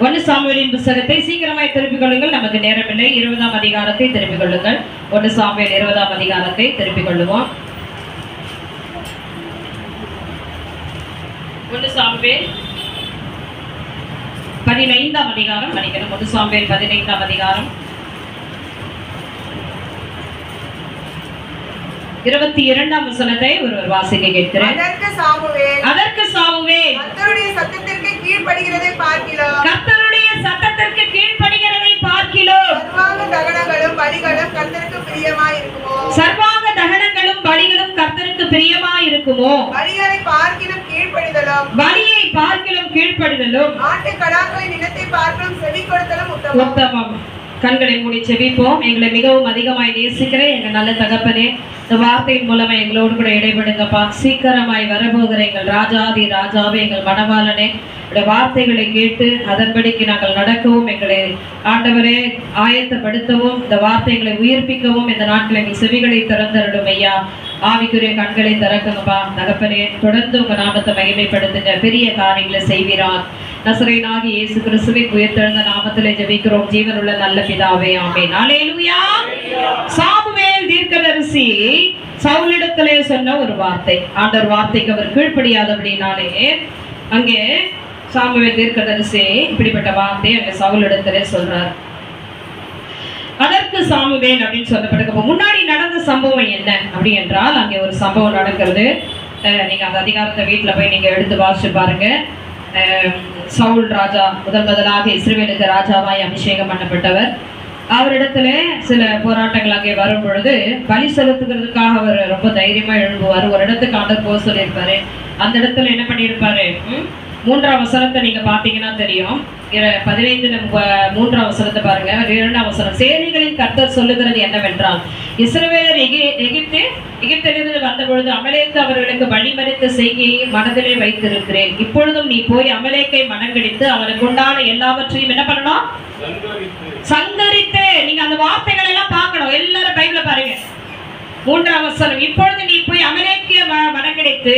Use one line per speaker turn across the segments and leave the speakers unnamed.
ஒன்னு சாமுவேலின் புத்தகத்தை சீக்கிரமாய் திருப்பிக் கொள்ளுங்கள். நமக்கு நேரமில்லை. 20ஆம் அதிகாரத்தை திருப்பிக் கொள்ளுங்கள். ஒன்னு சாமுவேல் 20ஆம் அதிகாரத்தை திருப்பிக் கொள்ளுவோம். ஒன்னு சாமுவேல் 15ஆம் அதிகாரம் மன்னிக்கணும். ஒன்னு சாமுவேல் 15ஆம் அதிகாரம் 22ஆம் வசனத்தை ஒருவர் வாசிக்க கேட்கிறேன். அதற்கு சாமுவேல் கர்த்தருடைய சத்தத்திற்கு கீழ்ப்படிகிறதை பார்க்கிறோம். கர்த்தருடைய சத்தத்திற்கு கீழ்ப்படிகிறதை பார்க்கிறோம். சர்வாங்க தகனங்களும் பலிகளும் கர்த்தருக்கு பிரியமாய் இருக்குமோ? சர்வாங்க தகனங்களும் பலிகளும் கர்த்தருக்கு பிரியமாய் இருக்குமோ? பலியை பார்க்கிலும் கீழ்ப்படிதலும் பலியை பார்க்கிலும் கீழ்ப்படிதலும் ஆட்டு கடாக்களின் இனத்தை பார்க்கிலும் செவி கொடுத்தலும் உத்தமம். கண்களை மூடி செபிப்போம். எங்களை மிகவும் அதிகமாய் நேசிக்கிற எங்க நல்ல தகப்பனே, இந்த வார்த்தையின் மூலமா எங்களோடு கூட இடைபடுங்கப்பா. சீக்கிரமாய் வரப்போகிற எங்கள் ராஜாதி ராஜாவே, எங்கள் மணவாளனே, வார்த்தைகளை கேட்டு அதன்படிக்கு நாங்கள் நடக்கவும், எங்களை ஆண்டவரே ஆயத்தப்படுத்தவும், இந்த வார்த்தைகளை உயிர்ப்பிக்கவும் இந்த நாட்கள் எங்கள் செவிகளை திறந்தருடும் ஐயா. ஆவிக்குரிய கண்களை திறக்குங்கப்பா தகப்பனே. தொடர்ந்து உங்க நாமத்தை மகிமைப்படுத்துங்க. பெரிய காரியங்களை செய்வீரார். நசரேயனாகிய இயேசு கிறிஸ்துவின் உயிர்த்தெழுந்த நாமத்திலே ஜெபிக்கிறோம் ஜீவனுள்ள நல்ல பிதாவே, ஆமென். அல்லேலூயா. சாமுவேல் தீர்க்கதரிசி சவுலிடத்திலே சொன்ன ஒரு வார்த்தை, ஆண்டவர் வார்த்தைக்கு அவர் கீழ்ப்படியாதபடினாலே அங்கே சாமுவேல் தீர்க்கதரிசி இப்படிப்பட்ட வார்த்தை அங்கே சவுலிடத்திலே சொல்றார். அதற்கு சாமுவேல் அப்படின்னு சொல்லப்பட்ட முன்னாடி நடந்த சம்பவம் என்ன அப்படி என்றால், அங்கே ஒரு சம்பவம் நடக்கிறது. நீங்க அந்த அதிகாரத்தை வீட்டுல போய் நீங்க எடுத்து வாசிச்சு பாருங்க. சவுல் ராஜா முதலாக இஸ்ரவேலுக்கு ராஜாவாய் அபிஷேகம் பண்ணப்பட்டவர். அவரிடத்துல சில போராட்டங்கள் அங்கே வரும் பொழுது பலி செலுத்துகிறதுக்காக அவர் ரொம்ப தைரியமா எழும்புவார். ஒரு இடத்துக்கு ஆண்டவர் போக சொல்லியிருப்பாரு. அந்த இடத்துல என்ன பண்ணியிருப்பாரு? 3ஆம் வசனத்தை நீங்க பாத்தீங்கன்னா தெரியும். 15 3ஆம் வசனத்தை பாருங்க. 2ஆம் வசனம், சேனைகளின் கர்த்தர் சொல்லுகிறது என்னவென்றால், இஸ்ரவேலர் எகிப்திலிருந்து வந்த பொழுது அமலேக்கு அவர்களுக்கு வழிமறித்த செய்கையை மனதிலே வைத்திருக்கிறேன். இப்பொழுதும் நீ போய் அமலேக்கை மனங்கடித்து அவனுக்கு உண்டான எல்லாவற்றையும் என்ன பண்ணணும்? சங்கரித்து. நீங்க அந்த வார்த்தைகள் எல்லாம் பார்க்கணும். எல்லாரும் பைபிள பாருங்க. 3ஆம் வசனம், இப்பொழுது நீ போய் அமலேக்கை மனங்கடித்து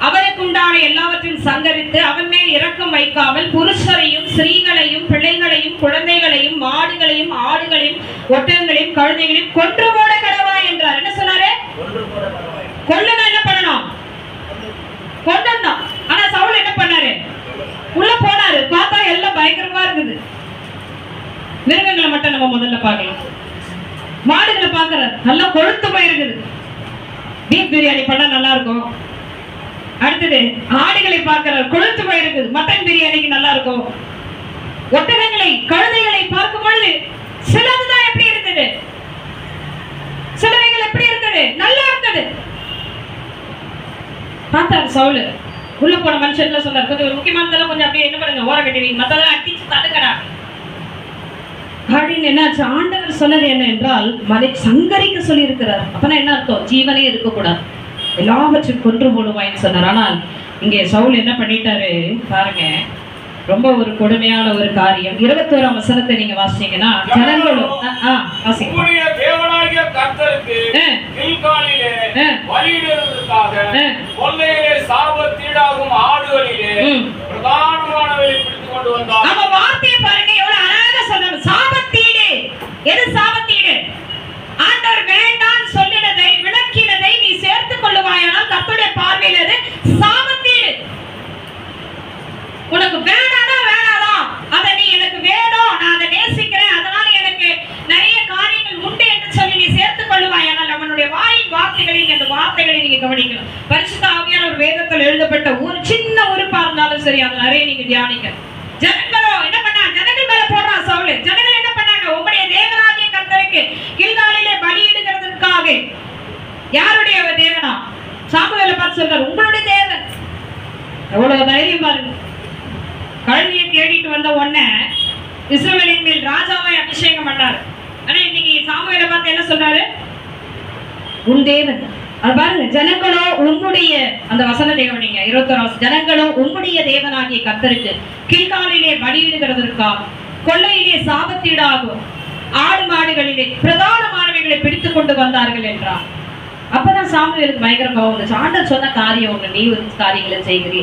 அவனுக்கு உண்டான எல்லாவற்றையும் சங்கரித்து அவன் மேல் இரக்கம் வைக்காமல் புருஷரையும் ஸ்திரீகளையும் பிள்ளைகளையும் குழந்தைகளையும் மாடுகளையும் ஆடுகளையும் ஒட்டகங்களையும் கழுதைகளையும் கொன்று போட கடவாய் என்றார். என்ன சொன்னாரு? கொல்லுனா என்ன பண்ணணும்? கொல்லணும். ஆனா சவுல் என்ன பண்ணாரு? உள்ள போனாரு. பார்த்தா எல்லாம் பயங்கரமா இருக்குது. மிருகங்களை மட்டும் நம்ம முதல்ல பார்க்கலாம். மாடுகளை பார்க்கறாரு, நல்லா கொழுத்து போயிருக்குது. பீஃப் பிரியாணி பண்ணா நல்லா இருக்கும். அடுத்தது ஆடுகளை பார்க்கிறார், கொழுத்து போயிருக்குது. மட்டன் பிரியாணிக்கு நல்லா இருக்கும். ஒட்டகங்களை கழுதைகளை பார்க்கும் பொழுது சிலதுதான் எப்படி இருந்தது? சிலவைகள் எப்படி இருந்தது? நல்லா இருந்தது. பார்த்தாரு சவுல். உள்ள போன மனுஷன் சொன்னார், கொஞ்சம் முக்கியமானதெல்லாம் கொஞ்சம் அப்படியே என்ன பண்ணுங்க, ஓர கட்டுவீங்க, மத்ததெல்லாம் அடிச்சு தடுக்கடா அப்படின்னு. என்னாச்சு? ஆண்டவர் சொன்னது என்ன என்றால், மலை சங்கரிக்க சொல்லி இருக்கிறார். அப்பனா என்ன அர்த்தம்? ஜீவனே இருக்கக்கூடாது, எல்லாவற்றையும் கொன்று போடுவாயின்னு சொன்னார். ஆனால் இங்கே சவுல் என்ன பண்ணிட்டாரு பாருங்க, ரொம்ப ஒரு கொடுமையான ஒரு காரியம். 21ஆம் வசனத்தை நீங்க வாசிச்சீங்கன்னா, ஜனங்களும் தேவனாகிய கர்த்தருக்கு கில்காலிலே பலியிடுவதற்காக கொள்ளையிலே சாபத்தீடாகும் ஆடுகளிலே பிரதானமானவை பிடித்து கொண்டு வந்தார். நம்ம வார்த்தையை பாருங்க, எவ்வளவு அழகா சொல்றாங்க. சாபத்தீடு. எது சாபத்தீடு? ஆண்டவர் வேண்டாம் சொல்லினதை விளக்கினதை நீ சேர்த்துக் கொள்ளுவாயானால் கர்த்தருடைய பார்வையில் அது சாபத்தீடு. உனக்கு வேணானா வேணாதான், அதை நீ எனக்கு வேணும், நான் அதை நேசிக்கிறேன், அதனால எனக்கு நிறைய காரியங்கள் உண்டு என்று சொல்லி நீ சேர்த்துக் கொள்ளுவாயானால் அவனுடைய வாயின் வார்த்தைகளில் அந்த வார்த்தைகளை நீங்க கவனிக்கணும். பரிசுத்த ஆவியானவர் வேதத்தில் எழுதப்பட்ட ஒரு சின்ன உறுப்பா இருந்தாலும் சரி, அது நிறைய நீங்க தியானிக்க. ஜனங்களோ என்ன பண்ணா? ஜனங்கள் மேல போடுறான் சவுல். ஜனங்கள் என்ன பண்ணாங்க? உங்களுடைய தேவனாகிய கர்த்தருக்கு கில்காலிலே பலியிடுகிறதற்காக. யாருடைய தேவனா? சாமுவேலை பார்த்து சொல்றாரு, உங்களுடைய தேவன். எவ்வளவு தைரியம் பாருங்க. கழுதையை தேடிட்டு வந்த உடனே இஸ்ரவேலின் மேல் ராஜாவாய் அபிஷேகம் பண்ணாரு. ஆனா இன்னைக்கு சாமுவேலை பார்த்து என்ன சொல்றாரு? உன் தேவன். அது பாருங்க, ஜனங்களோ உம்முடைய, அந்த வசனத்தை கவனிங்க. 21 ஜனங்களோ உம்முடைய தேவனாகிய கர்த்தருக்கு கில்காலிலே பலியிடுகிறதற்காக கொள்ளையிலே சாபத்தீடாகும் ஆடு மாடுகளிலே பிரதானமானவைகளை பிடித்துக் கொண்டு வந்தார்கள் என்றார். அப்பதான் சாமுவேலுக்கு பயங்கர கோபம் வந்துச்சு. ஆண்டவர் சொன்ன காரியம் ஒண்ணு, நீ ஒரு காரியங்களை செய்கிறீ.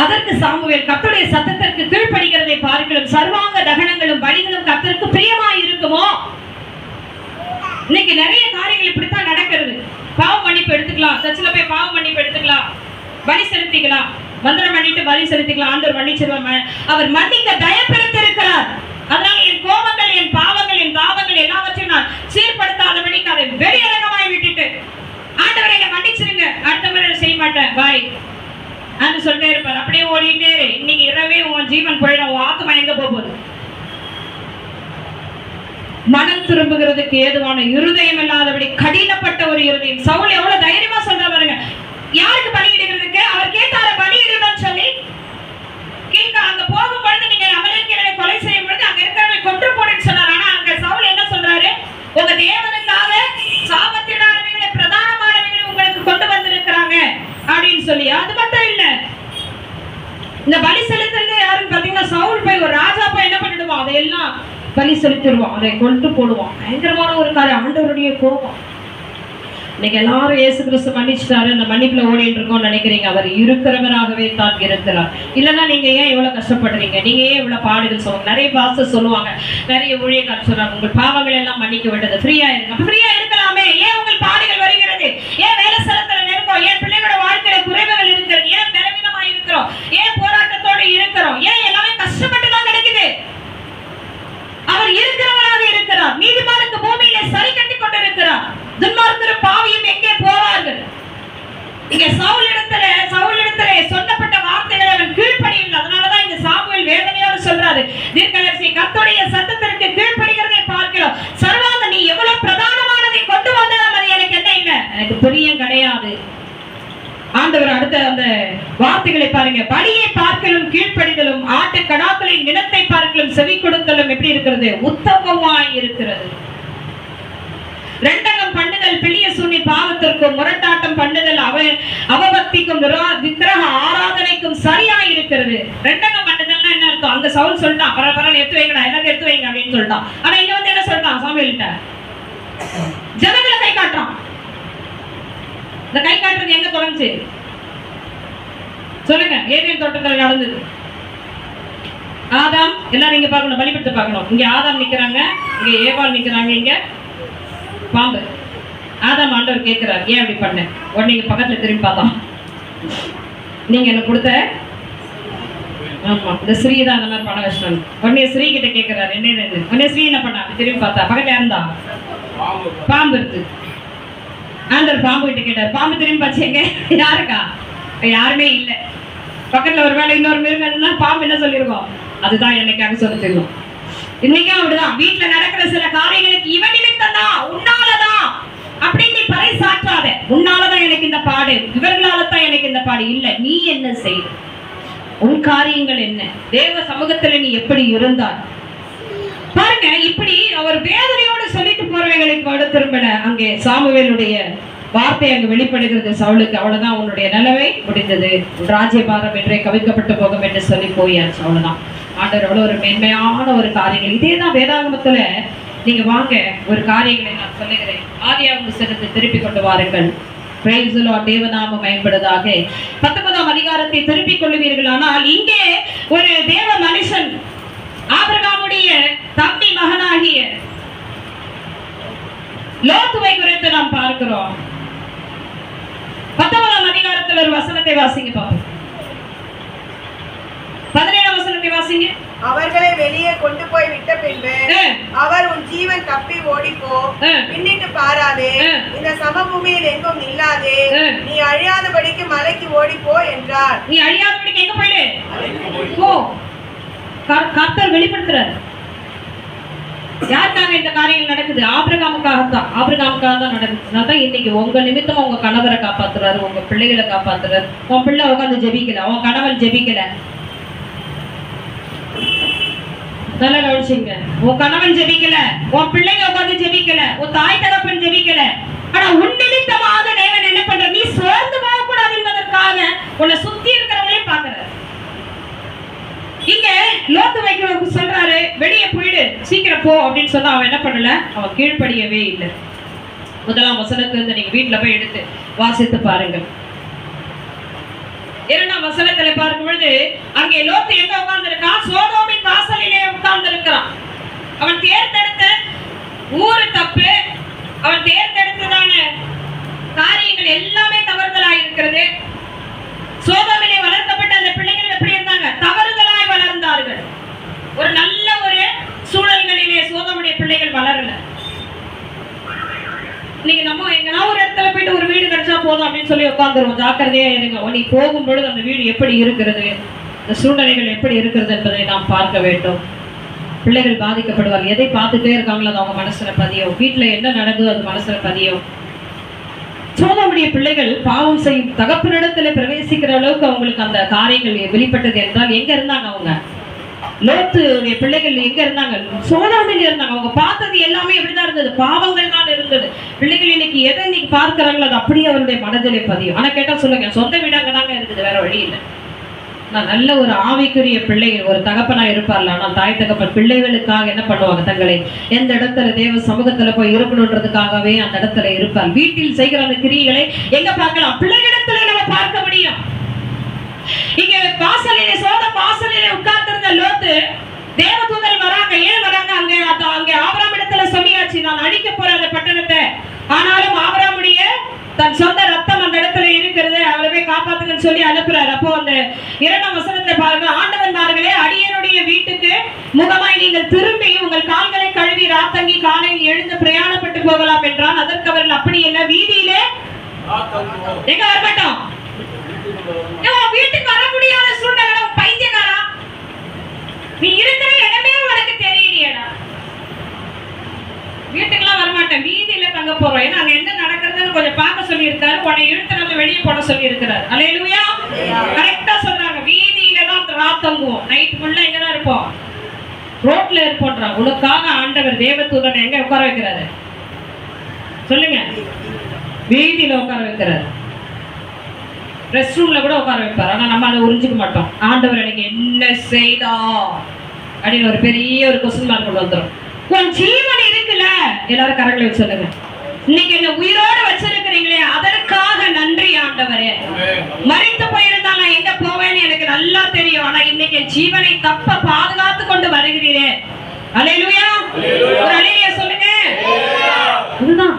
அதற்கு சாமுவேல், கர்த்தருடைய சத்தத்திற்கு கீழ்ப்படிகிறதை பார்க்கிறோம், சர்வாங்க தகனங்களும் பலிகளும் கர்த்தருக்கு பிரியமாய் இருக்குமோ? இன்னைக்கு நிறைய காரியங்கள் இப்படித்தான் நடக்கிறது. பாவ மன்னிப்பு எடுத்துக்கலாம், சர்ச்சில் போய் பாவ மன்னிப்பு எடுத்துக்கலாம், பலி செலுத்திக்கலாம், மந்திரம் பண்ணிட்டு பலி செலுத்திக்கலாம், ஆண்டவர் மன்னிச்சிருவாங்க. அவர் மன்னிக்க தயப்படுத்திருக்கிறார். அதனால என் கோபங்கள், என் பாவங்கள், என் தாபங்கள் எல்லாவற்றையும் நான் சீர்படுத்தாதபடிக்கு அதை வெளியரங்கமாய் விட்டுட்டு, ஆண்டவரை என்னை மன்னிச்சிருங்க, அடுத்த முறை செய்ய மாட்டேன் பாய் என்று சொல்லிட்டே இருப்பார். அப்படியே ஓடிட்டே இன்னைக்கு இரவே உன் ஜீவன் போயிடும், உன் ஆத்மா எங்க போகுது? மனம் திரும்புகிறதுக்கு ஏதுவான இருதயம் இல்லாதபடி கடினப்பட்ட ஒரு இருதயம். சவுல் எவ்வளவு தைரியமா சொல்ற பாருங்க, யாருக்கு பலியிடுகிறதுக்கு? அவர் கேட்டார பலியிடணும்னு சொல்லி கேட்க, அங்க போகும் பொழுது நீங்க அமலேக்கியரை கொலை செய்யும் பொழுது அங்க இருக்கிறவரை கொன்று போடுன்னு சொன்னார். ஆனா அங்க சவுல் என்ன சொல்றாரு? உங்க தேவனுக்காக சாபத்திடாதவர்களை, பிரதானமானவர்களை உங்களுக்கு கொண்டு வந்திருக்கிறாங்க அப்படின்னு சொல்லி. அது மட்டும் இல்ல, இந்த பலி செலுத்துறது யாருன்னு பாத்தீங்கன்னா, சவுல் போய் ஒரு ராஜா போய் என்ன பண்ணிடுவான், அதையெல்லாம் பலி செலுத்திடுவான், அதை கொண்டு போடுவான். பயங்கரமான ஒரு காரியம், ஆண்டவருடைய கோபம். இன்னைக்கு எல்லாரும் இயேசு கிறிஸ்து மன்னிச்சுட்டாரு, அந்த மன்னிப்புல ஓடிட்டு இருக்கோம்னு நினைக்கிறீங்க. அவர் இருக்கிறவராகவே தான் இருக்கிறார். இல்லைன்னா நீங்க ஏன் இவ்வளவு கஷ்டப்படுறீங்க, நீங்க ஏன் இவ்வளவு பாடுகள் சொல்லுவாங்க. நிறைய பாஸ்டர் சொல்லுவாங்க, நிறைய ஊழியக்காரர் சொல்றாங்க, உங்கள் பாவங்கள் எல்லாம் மன்னிக்க விட்டது, ஃப்ரீயா இருங்க. ஃப்ரீயா இருக்கலாமே, ஏன் உங்கள் பாடுகள் வருகிறது? ஏன் வேலை ஸ்தலத்துல இருக்கோம்? ஏன் பிள்ளைகளோட வாழ்க்கையில குறைவுகள் இருக்கிறது? ஏன் பலவீனமா இருக்கிறோம்? ஏன் போராட்டத்தோடு இருக்கிறோம்? ஏன் எல்லாமே கஷ்டப்பட்டு தான் கிடைக்குது? அவர் இருக்கிறவராக இருக்கிறார். நீதிமானுக்கு பூமியிலே சரி கட்டி கொண்டிருக்கிறார். துன்மார்க்கரும் பாவியும் எங்கே போவார்கள்? இங்க சவுலிடத்திலே சொல்லப்பட்ட வார்த்தைகளை அவன் கீழ்ப்படியவில்லை. அதனாலதான் இங்க சாமுவேல் வேதனையோடு சொல்றாரு, தீர்க்கதரிசி கர்த்தருடைய சத்தத்திற்கு கீழ்ப்படிகிறதை பார்க்கிறோம். சர்வாங்க நீ எவ்வளவு பிரதானமானதை கொண்டு வந்தாலும் அது எனக்கு என்ன இல்லை, எனக்கு பிரியம் கிடையாது. ஆண்டவர் அடுத்த அந்த வார்த்தைகளை பாருங்க, பலியை பார்க்கலும் கீழ்ப்படிதலும், ஆட்டு கடாக்களின் நிலத்தை பார்க்கலும் செவி கொடுத்தலும் எப்படி இருக்கிறது? உத்தமமாய் இருக்கிறது. ரெண்டகம் பண்ணுதல் பிள்ளைய சூனி பாவத்திற்கும், முரட்டாட்டம் பண்ணுதல் அவபக்திக்கும் விக்கிரக ஆராதனைக்கும் சரியாய் இருக்கிறது. ரெண்டகம் பண்ணுதல்னா என்ன அர்த்தம்? அங்க சவுல் சொல்லிட்டான், பரவாயில்ல எடுத்து வைங்கடா, எல்லாத்தையும் எடுத்து வைங்க அப்படின்னு சொல்லிட்டான். ஆனா இங்க வந்து என்ன சொல்றான் சாமுவேல்கிட்ட? ஜனங்களை கை காட்டுறான். இந்த கை காட்டுறது எங்க தொடங்குச்சு சொல்லுங்க? ஏதேன் தோட்டத்தில் நடந்தது. ஆதாம், எல்லாரும் இங்க பார்க்கணும், பலிபீடத்தை பார்க்கணும். இங்க ஆதாம் நிக்கிறாங்க, இங்க ஏவாள் நிக்கிறாங்க, இங்க பாம்பு. ஆதாம் ஆண்டவர் கேட்கிறார், ஏன் அப்படி பண்ண? உடனே இங்க பக்கத்துல திரும்பி பார்த்தோம், நீங்க என்ன கொடுத்த, ஆமா இந்த ஸ்ரீ தான் அந்த மாதிரி பண கஷ்டம். உடனே ஸ்ரீ கிட்ட கேட்கிறார், என்ன? உடனே ஸ்ரீ என்ன பண்ணா? திரும்பி பார்த்தா பக்கத்துல இருந்தா பாம்பு இருக்கு. ஆண்டவர் பாம்பு கிட்ட கேட்டார், பாம்பு திரும்பி பாச்சீங்க, யாருக்கா? யாருமே இல்ல. பக்கத்துல ஒரு வேலை இன்னொரு மிருகம், பாம்பு என்ன சொல்லிருக்கோம்? அதுதான் என்னைக்காக சொல்லி தெரியும். இன்னைக்கும் அப்படிதான், வீட்டுல நடக்கிற சில காரியங்களுக்கு இவன் நிமித்தம் தான், உன்னாலதான் அப்படின்னு நீ பறை சாற்றாத. உன்னாலதான் எனக்கு இந்த பாடு, இவர்களால தான் எனக்கு இந்த பாடு இல்ல. நீ என்ன செய்ய, உன் காரியங்கள் என்ன, தேவ சமூகத்துல நீ எப்படி இருந்தாய் பாருங்க. இப்படி அவர் வேதனையோடு சொல்லிட்டு போறவைகளை திரும்பின அங்கே சாமுவேலுடைய வார்த்தை அங்கு வெளிப்படுகிறது சவுலுக்கு. அவ்வளவுதான், உன்னுடைய நிலைமை முடிந்தது, ராஜ்யபாரம் என்றே கவிழ்க்கப்பட்டு போகும் என்று சொல்லி போயாச்சு. அவ்வளவுதான். ஆண்டவர் அவ்வளவு ஒரு மேன்மையான ஒரு காரியங்கள். இதேதான் வேதாகமத்துல நீங்க வாங்க, ஒரு காரியங்களை நான் சொல்லுகிறேன். ஆதியாகம புத்தகத்தை திருப்பி கொண்டு வாருங்கள். தேவநாமம் பயன்படுவதாக. 19ஆம் அதிகாரத்தை திருப்பிக் கொள்ளுவீர்கள். ஆனால் இங்கே ஒரு தேவ மனுஷன், ஆபிரகாமுடைய தம்பி மகனாகிய லோத்துவை குறித்து நாம் பார்க்கிறோம். 19ஆம் அதிகாரத்தில் ஒரு வசனத்தை வாசிங்க பாப்போம். 17ஆம் வசனத்தை வாசிங்க.
அவர்களை வெளியே கொண்டு போய் விட்ட பின்பு அவர், உன் ஜீவன் தப்பி ஓடிப்போ, பின்னிட்டு பாராதே, இந்த சமபூமியில் எங்கும் நில்லாதே, நீ அழியாதபடிக்கு மலைக்கு ஓடிப்போ என்றார்.
நீ அழியாதபடிக்கு எங்க போயிடு? போ. கர்த்தர் வெளிப்படுத்துறார். யாருக்காக இந்த காரியங்கள் நடக்குது? ஆபிரகாமுக்காகத்தான். ஆபிரகாமுக்காக தான் நடக்குது. அதான் இன்னைக்கு உங்க நிமித்தமா உங்க கணவரை காப்பாத்துறாரு, உங்க பிள்ளைகளை காப்பாத்துறாரு. உன் பிள்ளை உட்காந்து ஜெபிக்கல, உன் கணவன் ஜெபிக்கல. நல்லா கவனிச்சுங்க. உன் கணவன் ஜெபிக்கல, உன் பிள்ளைங்க உட்காந்து ஜெபிக்கல, உன் தாய் தகப்பன் ஜெபிக்கல. ஆனா உன் நிமித்தமாக தேவன் என்ன பண்ற? நீ சோர்ந்து போக கூடாது என்பதற்காக உன்னை சுத்தி இருக்கிறவங்களையும் பாக்குறாரு. இங்க லோத்து வைக்கிறவங்க சொல்றாரு, வெளியே போயிடு, சீக்கிரம் போ அப்படின்னு சொன்னா அவன் என்ன பண்ணல? அவன் கீழ்ப்படியவே இல்லை. 1ஆம் வசனத்துல இருந்து நீங்க வீட்டுல போய் எடுத்து வாசித்து பாருங்க. 2ஆம் வசனத்துல பார்க்கும் பொழுது அங்கே லோத்து எங்க உட்கார்ந்து இருக்கான்? சோதோமின் வாசலிலே உட்கார்ந்து இருக்கிறான். அவன் தேர்ந்தெடுத்த ஊரு தப்பு, அவன் தேர்ந்தெடுத்ததான காரியங்கள் எல்லாமே தவறுதலாய் இருக்கிறது. சோதோமிலே வளர்க்கப்பட்ட அந்த பிள்ளைகள் எப்படி இருந்தாங்க? தவறுதலாய் வளர்ந்தார்கள். ஒரு நல்ல ஒரு சூழல்களிலே சோதோமுடைய பிள்ளைகள் வளரல. நீங்க நம்ம எங்கன்னா ஒரு இடத்துல போயிட்டு ஒரு வீடு கிடைச்சா போதும் அப்படின்னு சொல்லி உட்காந்துருவோம். ஜாக்கிரதையா இருங்க. நீ போகும்பொழுது அந்த வீடு எப்படி இருக்கிறது, இந்த சூழ்நிலைகள் எப்படி இருக்கிறது என்பதை நாம் பார்க்க வேண்டும். பிள்ளைகள் பாதிக்கப்படுவாங்க. எதை பார்த்துட்டே இருக்காங்களோ அது அவங்க மனசுல பதியும். வீட்டுல என்ன நடக்குதோ அது மனசுல பதியும். சோதோமுடைய பிள்ளைகள் பாவம் செய்யும் தகப்பனிடத்துல பிரவேசிக்கிற அளவுக்கு அவங்களுக்கு அந்த காரியங்கள் வெளிப்பட்டது என்றால் எங்க இருந்தாங்க? அவங்க லோத்துடைய பிள்ளைகள் எங்க இருந்தாங்க? சோதோமில் இருந்தாங்க. அவங்க பார்த்தது எல்லாமே எப்படிதான் இருந்தது? பாவங்கள் தான் இருந்தது. பிள்ளைகள் இன்னைக்கு எதை இன்னைக்கு பார்க்கிறாங்களோ அது அப்படியே அவருடைய மனதிலே பதியும். ஆனா கேட்டா சொல்லுங்க, சொந்த வீடாங்க தாங்க இருக்குது, வேற வழி இல்லை. நான் நல்ல ஒரு ஆவிக்குரிய பிள்ளைகள் ஒரு தகப்பனா இருப்பார்ல. ஆனால் தாய் தகப்பன் பிள்ளைகளுக்காக என்ன பண்ணுவாங்க? தங்களை எந்த இடத்துல தேவ சமூகத்துல போய் இருக்கணுன்றதுக்காகவே அந்த இடத்துல இருப்பார். வீட்டில் செய்கிற அந்த கிரியைகளை எங்க பார்க்கலாம்? பிள்ளைகளிடத்துல நம்ம பார்க்க முடியும். இங்க வாசலிலே சோதம் வாசலிலே உட்கார்ந்திருந்த லோத்து, தேவதூதர் வராங்க. ஏன் வராங்க? அங்க ஆபிரகாம் இடத்துல சொல்லியாச்சு, நான் அழிக்க போற அந்த பட்டணத்தை. ஆனாலும் ஆபிரகாமுடைய தன் சொந்த ரத்தம் அந்த இடத்துல இருக்கிறது, அவரை போய் காப்பாத்துங்கன்னு சொல்லி அனுப்புறாரு. அப்போ அந்த 2ஆம் வசனத்தை பாருங்க. ஆண்டவன்மார்களே, அடியனுடைய வீட்டுக்கு முகமாய் நீங்கள் திரும்பி உங்கள் கால்களை கழுவி ராத்தங்கி காலையில் எழுந்து பிரயாணப்பட்டு போகலாம் என்றான். அதற்கு அவர்கள் அப்படி இல்லை, வீதியிலே எங்க வரமாட்டோம், வீட்டுக்கு வர முடியாத சூழ்நிலை. பைத்தியக்காரா, நீ இருக்கிற இடமே உனக்கு தெரியலையேடா. வீட்டுக்கெல்லாம் வரமாட்டேன், வீதியில தங்க போறோம். ஏன்னா அங்க என்ன நடக்கிறதுன்னு கொஞ்சம் பார்க்க சொல்லி இருக்காரு. உன்னை இழுத்து நம்ம வெளியே போட சொல்லி இருக்கிறாரு. அல்லேலூயா. கரெக்டா சொல்றாங்க. வீதியில தான் ராத்தங்குவோம். நைட் ஃபுல்லா எங்கதான் இருப்போம்? ரோட்ல இருப்போன்றாங்க. உனக்காக ஆண்டவர் தேவதூதனை எங்க உட்கார வைக்கிறாரு? சொல்லுங்க. வீதியில உட்கார வைக்கிறாரு. ரெஸ்ட் ரூம்ல கூட உட்கார வைப்பார். ஆனா நம்ம அதை உறிஞ்சிக்க மாட்டோம். ஆண்டவர் எனக்கு என்ன செய்தா அப்படின்னு ஒரு பெரிய ஒரு கொஸ்டின் மார்க் கொண்டு வந்துடும். உன் ஜீவன் இருக்குல்ல, எல்லாரும் கரங்களை வச்சு சொல்லுங்க, இன்னைக்கு என்ன உயிரோட வச்சிருக்கிறீங்களே அதற்காக நன்றி ஆண்டவரே. மரித்து போயிருந்தா நான் எங்க போவேன்னு எனக்கு நல்லா தெரியும். ஆனா இன்னைக்கு ஜீவனை தப்ப பாதுகாத்து கொண்டு வருகிறீரே. அல்லேலூயா. ஒரு அல்லேலூயா சொல்லுங்க. அதுதான்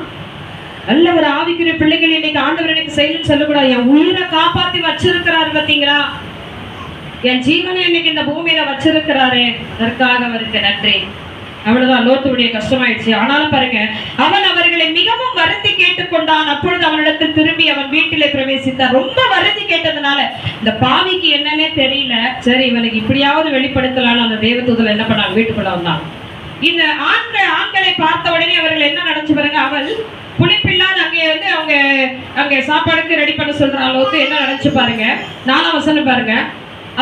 நல்ல ஒரு ஆவிக்குரிய பிள்ளைகள் இன்னைக்கு ஆண்டவர் எனக்கு செய்யணும்னு சொல்லக்கூடாது. என் உயிரை காப்பாத்தி வச்சிருக்கிறாரு பாத்தீங்களா? என் ஜீவனை இன்னைக்கு இந்த பூமியில வச்சிருக்கிறாரு, அதற்காக அவருக்கு நன்றி. அவ்வளவுதான். லோத்துடைய கஷ்டமாயிடுச்சு. ஆனாலும் பாருங்க, அவன் அவர்களை மிகவும் வருத்தி கேட்டுக்கொண்டான். அப்பொழுது அவனிடத்தில் திரும்பி அவன் வீட்டிலே பிரவேசித்தார். ரொம்ப வருத்தி கேட்டதுனால இந்த பாவிக்கு என்னன்னே தெரியல. சரி, இவனுக்கு இப்படியாவது வெளிப்படுத்தலான்னு அந்த தேவதூதர் என்ன பண்ணாங்க? வீட்டுக்குள்ள வந்தான். இந்த ஆண்களை பார்த்த உடனே அவர்கள் என்ன நடந்துச்சு பாருங்க. அவள் புளிப்பில்லாத அங்கே சாப்பாடுக்கு ரெடி பண்ண சொல்ற அளவுக்கு என்ன நடந்துச்சு பாருங்க. 4ஆம் வசனம் பாருங்க.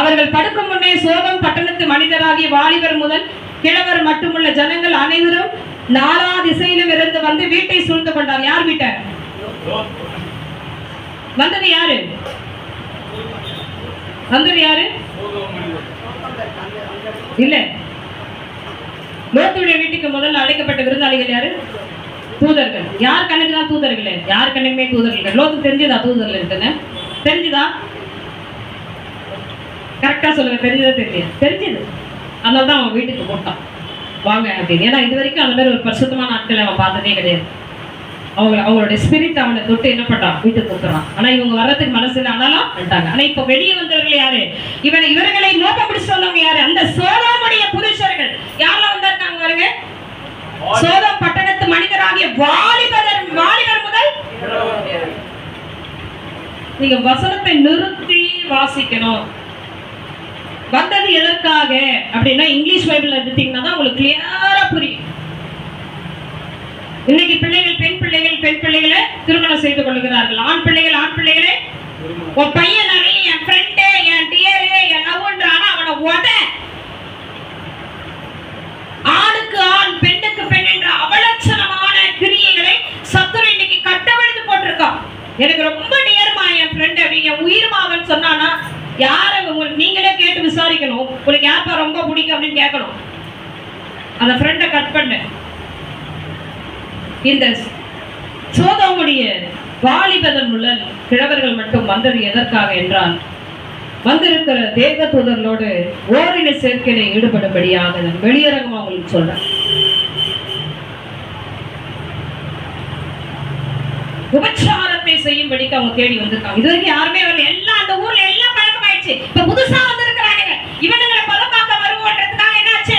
அவர்கள் படுக்கும் முன்னே சோதம் பட்டணத்து மனிதராகிய வாலிபர் முதல் கிழவர் மட்டுமுள்ள ஜனங்கள் அனைவரும் 4 திசையிலும் இருந்து வந்து வீட்டை சூழ்ந்து கொண்டார். யார் வீட்டை வந்தது? யாரு வந்தது? யாரு இல்ல, லோத்துடைய வீட்டுக்கு முதல்ல அழைக்கப்பட்ட விருந்தாளிகள் யாரு? தூதர்கள். யார் கண்ணுக்கு தான் தூதர்கள்? யார் கண்ணுக்குமே தூதர்கள். லோத்து தெரிஞ்சதா தூதர்கள் இருக்குன்னு? தெரிஞ்சுதா? கரெக்டா சொல்லுங்க. தெரிஞ்சதா? தெரிஞ்சது. அதனால தான் அவன் வீட்டுக்கு போட்டான், வாங்க அப்படின்னு. ஏன்னா இது வரைக்கும் அந்த மாதிரி ஒரு பரிசுத்தமான ஆட்களை அவன் பார்த்ததே கிடையாது. அவங்களுடைய ஸ்பிரிட் அவனை தொட்டு என்ன பண்றான்? வீட்டுக்கு கூப்பிடுறான். ஆனா இவங்க வர்றதுக்கு மனசு இல்லை, ஆனாலும் வந்துட்டாங்க. ஆனா இப்ப வெளியே வந்தவர்கள் யாரு? இவர்களை நோக்கம் பிடிச்சு வந்தவங்க யாரு? அந்த சோதோமுடைய புருஷர்கள். யாரெல்லாம் வந்திருக்காங்க பாருங்க. சோதம் பட்டணத்து மனிதராகிய வாலிபர் முதல். நீங்க வசனத்தை நிறுத்தி வாசிக்கணும். வந்தது எதற்காக அப்படின்னா இங்கிலீஷ் பைபிள் எடுத்தீங்கன்னா தான் உங்களுக்கு கிளியரா புரியும். இன்னைக்கு பிள்ளைகள் பெண் பிள்ளைகளை திருமணம் செய்து கொள்கிறார்கள். ஆண் பிள்ளைகளை ஒரு பையன் நிறைய என் ஃப்ரெண்டு, என் டியரு, என் லவ்ன்றானா அவனை உட. ஆணுக்கு ஆண் பெண்ணுக்கு பெண் என்ற அவலட்சணமான கிரியைகளை சத்துரு இன்னைக்கு கட்டவிழ்த்து போட்டிருக்கான். எனக்கு ரொம்ப டியர்மா என் ஃப்ரெண்ட் அப்படிங்க உயிர்மாவன் சொன்னானா யாரை நீங்களே கேட்டு விசாரிக்கணும். உங்களுக்கு யாருப்பா ரொம்ப பிடிக்கும் அப்படின்னு கேட்கணும். அந்த ஃப்ரெண்டை கட் பண்ண. இந்த சோதோமுடைய வாலிபதன் முதல் கிழவர்கள் மட்டும் வந்தது எதற்காக என்றால் வந்திருக்கிற தேவ தூதர்களோடு ஓரின சேர்க்கையில ஈடுபடும்படியாக வெளியரங்கமா உங்களுக்கு சொல்றேன். உபச்சாரத்தை செய்யும்படிக்கு அவங்க தேடி வந்திருக்காங்க. இது வரைக்கும் யாருமே வரல. எல்லாம் அந்த ஊர்ல எல்லாம் பழக்கம் ஆயிடுச்சு. இப்ப புதுசா வந்திருக்கிறாங்க. இவனுங்களை பலமாக்க வருவோன்றதுக்காக என்னாச்சு,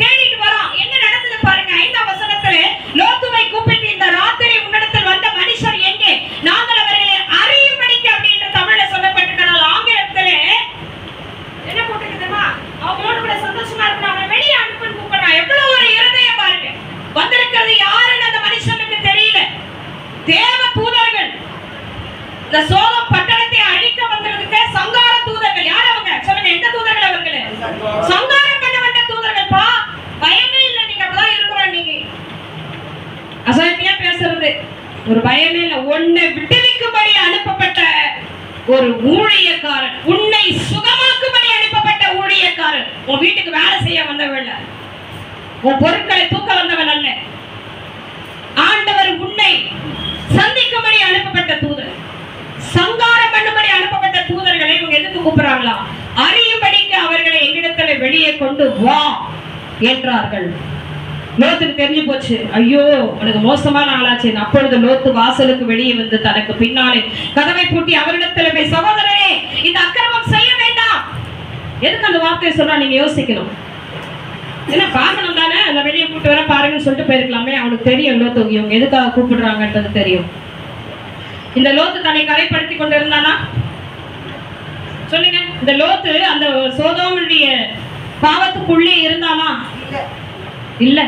தேடிட்டு வரோம். என்ன நடந்தது பாருங்க. 5ஆம் வசனத்துல லோத்துவை கூப்பிட்டு, இந்த ராத்திரி உன்னிடத்தில் வந்த மனுஷர் எங்கே, நாங்கள் அவர்களை அறியும்படிக்கு அப்படின்ற தமிழ்ல சொல்லப்பட்டிருக்கிறாங்க. ஆங்கிலத்துல என்ன போட்டுக்குதுமா, அவங்களோட கூட சந்தோஷமா இருக்கணும், அவங்களை வெளியே அனுப்புன்னு கூப்பிடணும். எவ்வளவு ஒரு இருதயம் பாருங்க. வந்திருக்கிறது யாருன்னு அந்த மனுஷனுக்கு தெரியல. தேவ தூதர்கள், இந்த சோதம் பட்டணத்தை அழிக்க வந்ததுக்கு சங்கார தூதர்கள். யார் அவங்க சொல்லுங்க, எந்த தூதர்கள் அவர்களே? சங்காரம் பண்ண வந்த தூதர்கள். பா பயமே இல்லை, நீங்க அப்படிதான் இருக்கிறோம். நீங்க அசாத்தியா பேசுறது ஒரு பயமே இல்லை. உன்னை விடுவிக்கும்படி அனுப்பப்பட்ட ஒரு ஊழியக்காரன், உன்னை சுகமாக்கும்படி அனுப்பப்பட்ட ஊழியக்காரன். உன் வீட்டுக்கு வேலை செய்ய வந்தவன், உன் பொருட்களை தூக்க வந்தவன் அல்ல. ஆண்டவர் உன்னை சந்திக்கும்படி அனுப்பப்பட்ட தூதர், சங்காரம் பண்ணும்படி அனுப்பப்பட்ட தூதர்களை இவங்க எதுக்கு கூப்பிடுறாங்களா? அறியும்படிக்கு அவர்களை எங்கிடத்துல வெளியே கொண்டு வா என்றார்கள். லோத்துக்கு தெரிஞ்சு போச்சு, ஐயோ உனக்கு மோசமான ஆளாச்சு. அப்பொழுது லோத்து வாசலுக்கு வெளியே வந்து தனக்கு பின்னாலே கதவை பூட்டி அவரிடத்துல போய், சகோதரரே இந்த அக்கிரமம் செய்ய வேண்டாம். எதுக்கு அந்த வார்த்தையை சொல்றா நீங்க யோசிக்கணும். என்ன பார்க்கணும் தானே, அந்த வெளியே கூப்பிட்டு வர பாருங்கன்னு சொல்லிட்டு போயிருக்கலாமே. அவனுக்கு தெரியும் லோத்து இவங்க எதுக்காக கூப்பிடுறாங்கன்றது தெரியும். இந்த லோத்து தன்னை கரைப்படுத்தி கொண்டு இருந்தானா சொல்லுங்க? இந்த லோத்து அந்த சோதோமுடைய பாவத்துக்குள்ளே இருந்தானா? இல்ல,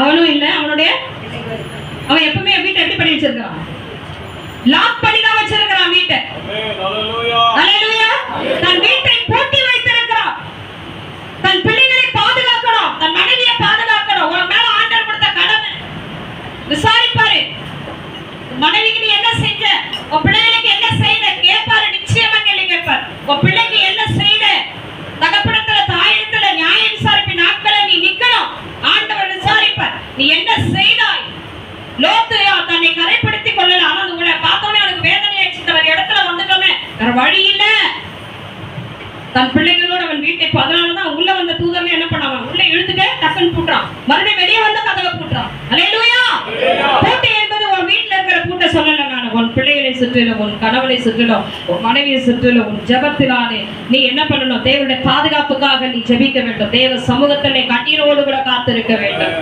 அவனும் இல்ல. அவனுடைய அவன் எப்பவுமே வீட்டை எப்படி பண்ணி வச்சிருக்கான்? லாக் பண்ணி தான் வச்சிருக்கிறான் வீட்டை. ஹல்லேலூயா. தன் வீட்டை பூட்டி வைத்திருக்கிறான். தன் பிள்ளைகளை பாதுகாக்கணும், தன் மனைவியை பாதுகாக்கணும். உன் மேல ஆண்டவர் கொடுத்த கடமை. விசாரிப்பாரு, மனைவிக்கு நீ என்ன செஞ்ச, உன் பிள்ளைகளுக்கு என்ன செய்த கேட்பாரு. நிச்சயமா கேள்வி கேட்பார். உன் பிள்ளைக்கு என்ன செய்த, தகப்பனத்துல தாயிடத்துல நியாய விசாரிப்பு நாட்களை நீ நிக்கணும். ஆண்டவர் விசாரிப்பார், நீ என்ன செய்தாய். லோத்து தன்னை கரைப்படுத்திக் கொள்ளல. ஆனா உங்களை பார்த்தோன்னே அவனுக்கு வேதனை ஆயிடுச்சு. ஒரு இடத்துல வந்துட்டோமே, வேற வழி இல்ல. தன் பிள்ளைகளோட அவன் வீட்டை, அதனாலதான் உள்ள வந்த தூதர்கள் என்ன பண்ணான், உள்ள இழுத்துட்டு டக்குன்னு பூட்டுறான். மறுபடியும் வெளியே வந்து கதவை பூட்டுறான். அல்லேலூயா. பூட்டு என்பது உன் வீட்டுல இருக்கிற பூட்டை சொல்லல. நான் உன் பிள்ளைகளை சுற்றிலும், உன் கணவனை சுற்றிலும், உன் மனைவியை சுற்றிலும், உன் ஜெபத்தினாலே நீ என்ன பண்ணணும், தேவனுடைய பாதுகாப்புக்காக நீ ஜெபிக்க வேண்டும். தேவ சமூகத்திலே கண்ணீரோடு கூட காத்திருக்க வேண்டும்.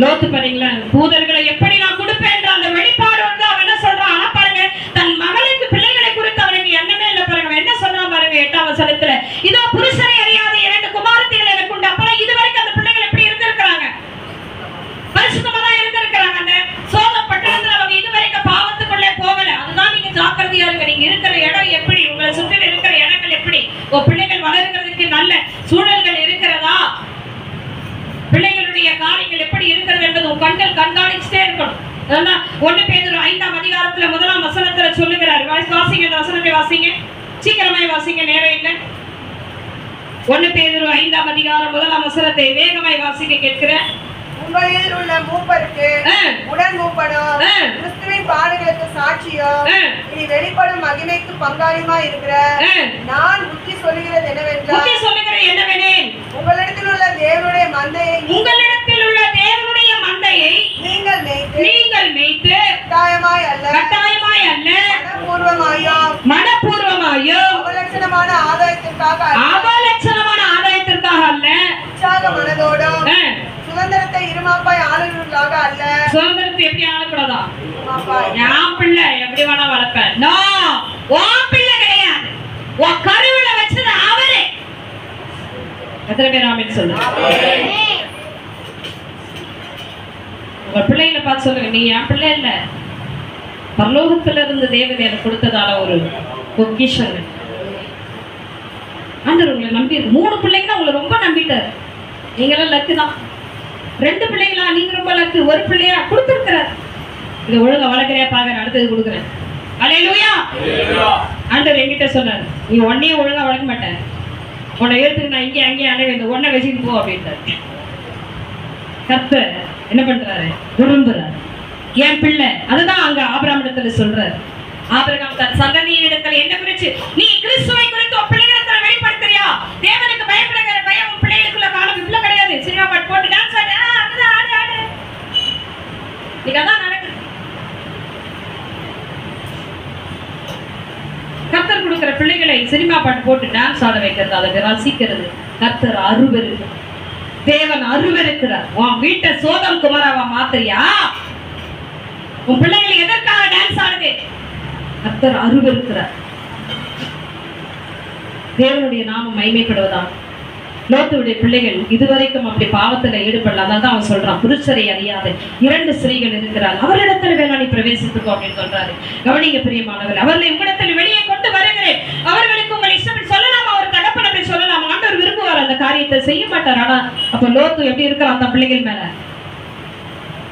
லோத்து பாருங்களா, தூதர்களை எப்படி நான் கொடுப்பேன் என்ற அந்த வெளிப்பாடு வந்து அவன் என்ன சொல்றான். ஆனா பாருங்க, தன் மகளுக்கு பிள்ளைகளை குறித்து அவனுக்கு எண்ணமே இல்லை. பாருங்க என்ன சொல்றான் பாருங்க. 8ஆம் வசனத்துல, இதோ புருஷனை அறியாத 2 குமாரத்திகள் எனக்கு உண்டு. அப்புறம் இதுவரைக்கும் அந்த பிள்ளைகள் எப்படி இருந்திருக்கிறாங்க? பரிசுத்தமா தான் இருந்திருக்கிறாங்க. அந்த சோதம் பட்டணத்துல அவங்க இதுவரைக்கும் பாவத்துக்குள்ளே போகல. அதுதான் நீங்க ஜாக்கிரதையா இருங்க. நீங்க இருக்கிற இடம் எப்படி, உங்களை சுற்றி இருக்கிற இடங்கள் எப்படி, உங்க பிள்ளைகள் வளர்கிறதுக்கு நல்ல சூழல்கள் இருக்கிறதா, பிள்ளைகளுடைய காரியங்கள் எப்படி இருக்கிறது என்பது உன் கண்கள் கண்காணிச்சுட்டே இருக்கணும். அதான் 1 பேதுரு 5ஆம் அதிகாரத்துல 1ஆம் வசனத்துல சொல்லுகிறார். வாசிங்க, அந்த வசனத்தை வாசிங்க, சீக்கிரமாய் வாசிங்க, நேரம் இல்லை. 1 பேதுரு 5ஆம் அதிகாரம் 1ஆம் வசனத்தை வேகமாய் வாசிக்க கேட்கிறேன்.
உங்களில் உள்ள மூப்பருக்கு உடன் மூப்பனும் கிறிஸ்துவின் பாடுகளுக்கு சாட்சியும் இனி வெளிப்படும் மகிமைக்கு பங்காளியுமா இருக்கிற நான் புத்தி சொல்லுகிறது என்னவென்றால், உங்களிடத்தில் உள்ள தேவனுடைய மந்தையை நீங்கள் மேய்த்து கட்டாயமாய் அல்ல மனப்பூர்வமாயும் அவலட்சணமான ஆதாயத்திற்காக அல்ல, உற்சாக மனதோடும் சுதந்திரத்தை இருமாப்பாய் ஆளுநர்களாக அல்ல. சுதந்திரத்தை எப்படி ஆளக்கூடாதா? என் பிள்ளை எப்படி வேணா வளர்ப்பேன். உன் பிள்ளை கிடையாது, உன் கருவில வச்சது அவரு. எத்தனை பேர் ஆமென் சொல்லுங்க? உங்க பிள்ளைகளை பார்த்து சொல்லுங்க, நீ என் பிள்ளை இல்ல, பரலோகத்துல இருந்து தேவன் எனக்கு கொடுத்ததால ஒரு பொக்கிஷன். ஆண்டவர் உங்களை நம்பி 3 பிள்ளைங்கன்னா உங்களை ரொம்ப நம்பிட்டார். நீங்களும் லக்கு தான். 2 பிள்ளைங்களா, நீங்க ரொம்ப லக்கு. 1 பிள்ளையா கொடுத்துருக்கிறார். இதை ஒழுங்கா வளர்க்குறியா பாக்குறேன், அடுத்தது கொடுக்குறேன். அல்லேலூயா. ஆண்டவர் என்கிட்ட சொன்னார், நீ ஒன்னையும் ஒழுங்கா வளர்க்க மாட்டேன், உன்னை எடுத்துக்கு நான் இங்கே அங்கேயே அடைய வேண்டும், ஒன்னை வச்சுட்டு போ அப்படின்ட்டார். கர்த்தர் என்ன பண்றாரு, விரும்புறாரு என் பிள்ளை. அதுதான் அங்க ஆபிரகாமிடத்துல சொல்றாரு. ஆபிரகாம் தன் சந்ததியினிடத்தில்
இடத்துல என்ன குறிச்சு நீ கிறிஸ்துவை குறித்து உன் பிள்ளைகளை வெளிப்படுத்துறியா? தேவனுக்கு பயப்படுகிற பயம் உன் பிள்ளைகளுக்குள்ள காலம் இவ்வளவு கிடையாது. சினிமா பாட்டு போட்டு டான்ஸ் ஆடு, ஆடு ஆடு, நீங்க அதான் நடக்குது. கர்த்தர் கொடுக்கிற பிள்ளைகளை சினிமா பாட்டு போட்டு டான்ஸ் ஆட வைக்கிறது, அதை ரசிக்கிறது கர்த்தர் அருவருக்கு. தேவன் அருவருக்கிறார். உன் வீட்டை சோதம் குமாராவா மாத்திரியா? உன் பிள்ளைகளை எதற்காக டான்ஸ் ஆடுது? கர்த்தர் அருவருக்கிறார். தேவனுடைய நாமம் மகிமைப்படுவதா? லோத்துடைய பிள்ளைகள் இதுவரைக்கும் அப்படி பாவத்துல ஈடுபடல. அதான் அவன் சொல்றான், புருஷரை அறியாத 2 ஸ்திரீகள் இருக்கிறார், அவரிடத்துல வேணா நீ பிரவேசித்துக்கோ அப்படின்னு சொல்றாரு. கவனிங்க பிரியமானவர், அவர்களை உங்களிடத்தில் வெளியே கொண்டு வருகிறேன், அவர்களுக்கு உங்களை இஷ்டம் சொல்லலாமா? ஒரு தகப்பன் அப்படி சொல்லலாமா? ஆண்டவர் விரும்புவார், அந்த காரியத்தை செய்ய மாட்டார். ஆனா அப்ப லோத்து எப்படி இருக்கிறான் அந்த பிள்ளைகள் மேல?